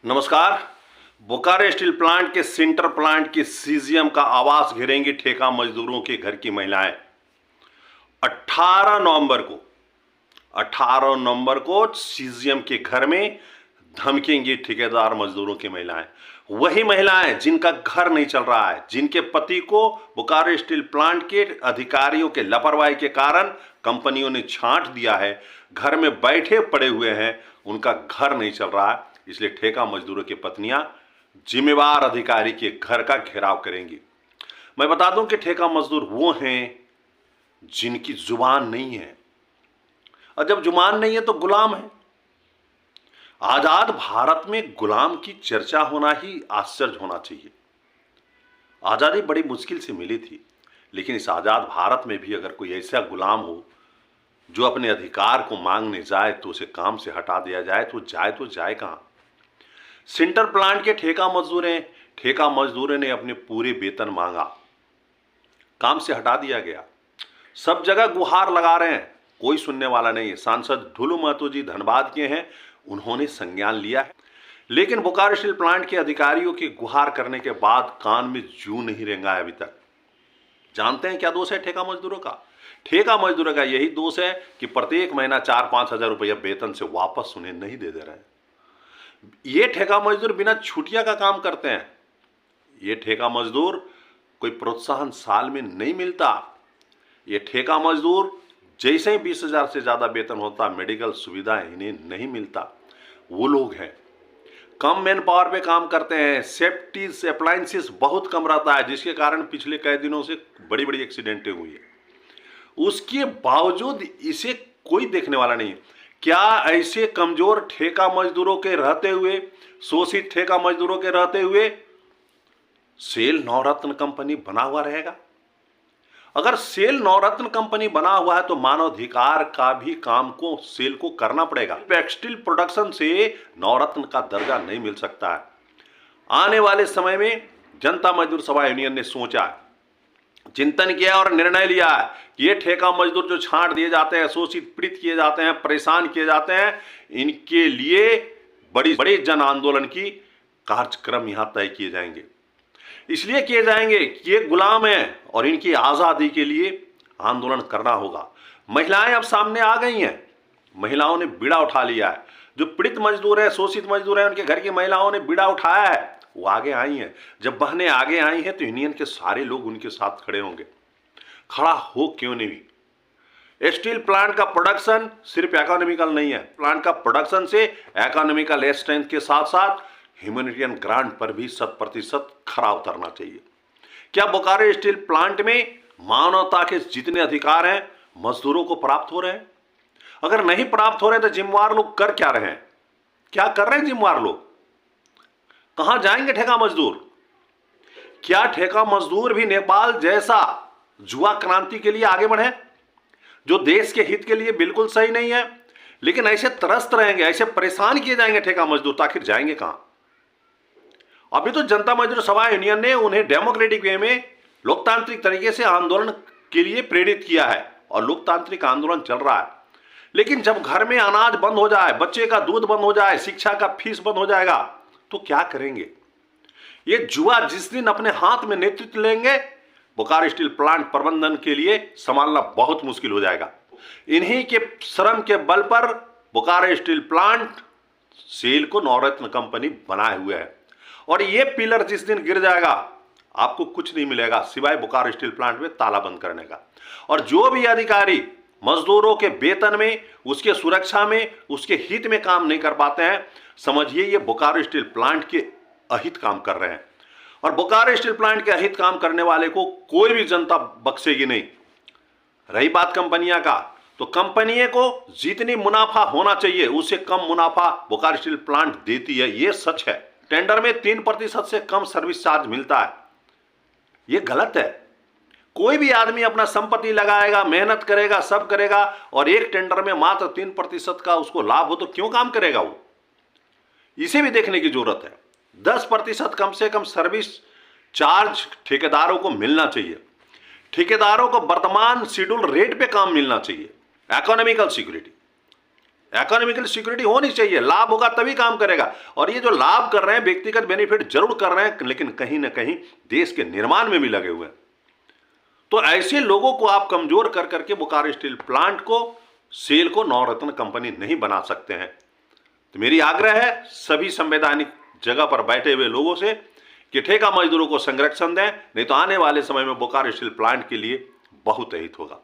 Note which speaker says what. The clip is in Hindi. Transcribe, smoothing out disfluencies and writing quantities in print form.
Speaker 1: नमस्कार। बोकारो स्टील प्लांट के सिंटर प्लांट की सीजीएम का आवास घेरेंगी ठेका मजदूरों के घर की महिलाएं। 18 नवंबर को सीजीएम के घर में धमकेंगी ठेकेदार मजदूरों की महिलाएं। वही महिलाएं जिनका घर नहीं चल रहा है, जिनके पति को बोकारो स्टील प्लांट के अधिकारियों के लापरवाही के कारण कंपनियों ने छांट दिया है, घर में बैठे पड़े हुए हैं, उनका घर नहीं चल रहा है। इसलिए ठेका मजदूरों की पत्नियां जिम्मेवार अधिकारी के घर का घेराव करेंगी। मैं बता दूं कि ठेका मजदूर वो हैं जिनकी जुबान नहीं है, और जब जुबान नहीं है तो गुलाम है। आजाद भारत में गुलाम की चर्चा होना ही आश्चर्य होना चाहिए। आजादी बड़ी मुश्किल से मिली थी, लेकिन इस आजाद भारत में भी अगर कोई ऐसा गुलाम हो जो अपने अधिकार को मांगने जाए तो उसे काम से हटा दिया जाए तो जाए कहां। सिंटर प्लांट के ठेका मजदूरों ने अपने पूरे वेतन मांगा, काम से हटा दिया गया। सब जगह गुहार लगा रहे हैं, कोई सुनने वाला नहीं है। सांसद ढुलू महतो जी धनबाद के हैं, उन्होंने संज्ञान लिया है, लेकिन बोकारो स्टील प्लांट के अधिकारियों की गुहार करने के बाद कान में जूं नहीं रेंगा है अभी तक। जानते हैं क्या दोष है ठेका मजदूरों का? ठेका मजदूरों का यही दोष है कि प्रत्येक महीना 4-5 हजार रुपया वेतन से वापस उन्हें नहीं दे रहे हैं। ये ठेका मजदूर बिना छुट्टियां का काम करते हैं। ये ठेका मजदूर कोई प्रोत्साहन साल में नहीं मिलता। ये ठेका मजदूर जैसे ही 20 हजार से ज्यादा वेतन होता, मेडिकल सुविधा इन्हें नहीं मिलता। वो लोग हैं कम मैन पावर पे काम करते हैं, सेफ्टी अप्लायंसेस बहुत कम रहता है, जिसके कारण पिछले कई दिनों से बड़ी बड़ी एक्सीडेंटें हुई है। उसके बावजूद इसे कोई देखने वाला नहीं है। क्या ऐसे कमजोर ठेका मजदूरों के रहते हुए, शोषित ठेका मजदूरों के रहते हुए सेल नवरत्न कंपनी बना हुआ रहेगा? अगर सेल नवरत्न कंपनी बना हुआ है तो मानवाधिकार का भी काम को सेल को करना पड़ेगा। टेक्सटाइल प्रोडक्शन से नवरत्न का दर्जा नहीं मिल सकता है। आने वाले समय में जनता मजदूर सभा यूनियन ने सोचा, चिंतन किया और निर्णय लिया है कि ये ठेका मजदूर जो छांट दिए जाते हैं, शोषित पीड़ित किए जाते हैं, परेशान किए जाते हैं, इनके लिए बड़े जन आंदोलन की कार्यक्रम यहां तय किए जाएंगे। इसलिए किए जाएंगे कि ये गुलाम है और इनकी आजादी के लिए आंदोलन करना होगा। महिलाएं अब सामने आ गई हैं, महिलाओं ने बीड़ा उठा लिया है। जो पीड़ित मजदूर है, शोषित मजदूर है, उनके घर की महिलाओं ने बीड़ा उठाया है, वो आगे आई हैं। जब बहनें आगे आई हैं तो यूनियन के सारे लोग उनके साथ खड़े होंगे। खड़ा हो क्यों नहीं? स्टील प्लांट का प्रोडक्शन सिर्फ इकोनॉमिकल नहीं है, प्लांट का प्रोडक्शन से इकोनॉमिकल स्ट्रेंथ के साथ साथ ह्यूमैनिटेरियन ग्रांट पर भी 100% खरा उतरना चाहिए। क्या बोकारो स्टील प्लांट में मानवता के जितने अधिकार हैं मजदूरों को प्राप्त हो रहे हैं? अगर नहीं प्राप्त हो रहे तो जिम्मेवार लोग कर क्या रहे हैं? क्या कर रहे हैं जिम्मेवार लोग? कहां जाएंगे ठेका मजदूर? क्या ठेका मजदूर भी नेपाल जैसा जुआ क्रांति के लिए आगे बढ़े, जो देश के हित के लिए बिल्कुल सही नहीं है? लेकिन ऐसे त्रस्त रहेंगे, ऐसे परेशान किए जाएंगे ठेका मजदूर तो आखिर जाएंगे कहां? अभी तो जनता मजदूर सभा यूनियन ने उन्हें डेमोक्रेटिक वे में लोकतांत्रिक तरीके से आंदोलन के लिए प्रेरित किया है और लोकतांत्रिक आंदोलन चल रहा है। लेकिन जब घर में अनाज बंद हो जाए, बच्चे का दूध बंद हो जाए, शिक्षा का फीस बंद हो जाएगा तो क्या करेंगे? ये जुआ जिस दिन अपने हाथ में नेतृत्व लेंगे, बोकारो स्टील प्लांट प्रबंधन के लिए संभालना बहुत मुश्किल हो जाएगा। इन्हीं के श्रम के बल पर बोकारो स्टील प्लांट सेल को नवरत्न कंपनी बनाए हुए है, और ये पिलर जिस दिन गिर जाएगा आपको कुछ नहीं मिलेगा सिवाय बोकारो स्टील प्लांट में ताला बंद करने का। और जो भी अधिकारी मजदूरों के वेतन में, उसके सुरक्षा में, उसके हित में काम नहीं कर पाते हैं, समझिए ये बोकारो स्टील प्लांट के अहित काम कर रहे हैं। और बोकारो स्टील प्लांट के अहित काम करने वाले को कोई भी जनता बख्शेगी नहीं। रही बात कंपनियां का, तो कंपनी को जितनी मुनाफा होना चाहिए उससे कम मुनाफा बोकारो स्टील प्लांट देती है, ये सच है। टेंडर में 3% से कम सर्विस चार्ज मिलता है, ये गलत है। कोई भी आदमी अपना संपत्ति लगाएगा, मेहनत करेगा, सब करेगा, और एक टेंडर में मात्र 3% का उसको लाभ हो तो क्यों काम करेगा वो? इसे भी देखने की जरूरत है। 10% कम से कम सर्विस चार्ज ठेकेदारों को मिलना चाहिए। ठेकेदारों को वर्तमान शेड्यूल रेट पे काम मिलना चाहिए। इकोनॉमिकल सिक्योरिटी, इकोनॉमिकल सिक्योरिटी होनी चाहिए, लाभ होगा तभी काम करेगा। और ये जो लाभ कर रहे हैं व्यक्तिगत बेनिफिट जरूर कर रहे हैं, लेकिन कहीं ना कहीं देश के निर्माण में भी लगे हुए हैं। तो ऐसे लोगों को आप कमजोर कर करके बोकारो स्टील प्लांट को, सेल को नवरत्न कंपनी नहीं बना सकते हैं। तो मेरी आग्रह है सभी संवैधानिक जगह पर बैठे हुए लोगों से कि ठेका मजदूरों को संरक्षण दें, नहीं तो आने वाले समय में बोकारो स्टील प्लांट के लिए बहुत हित होगा।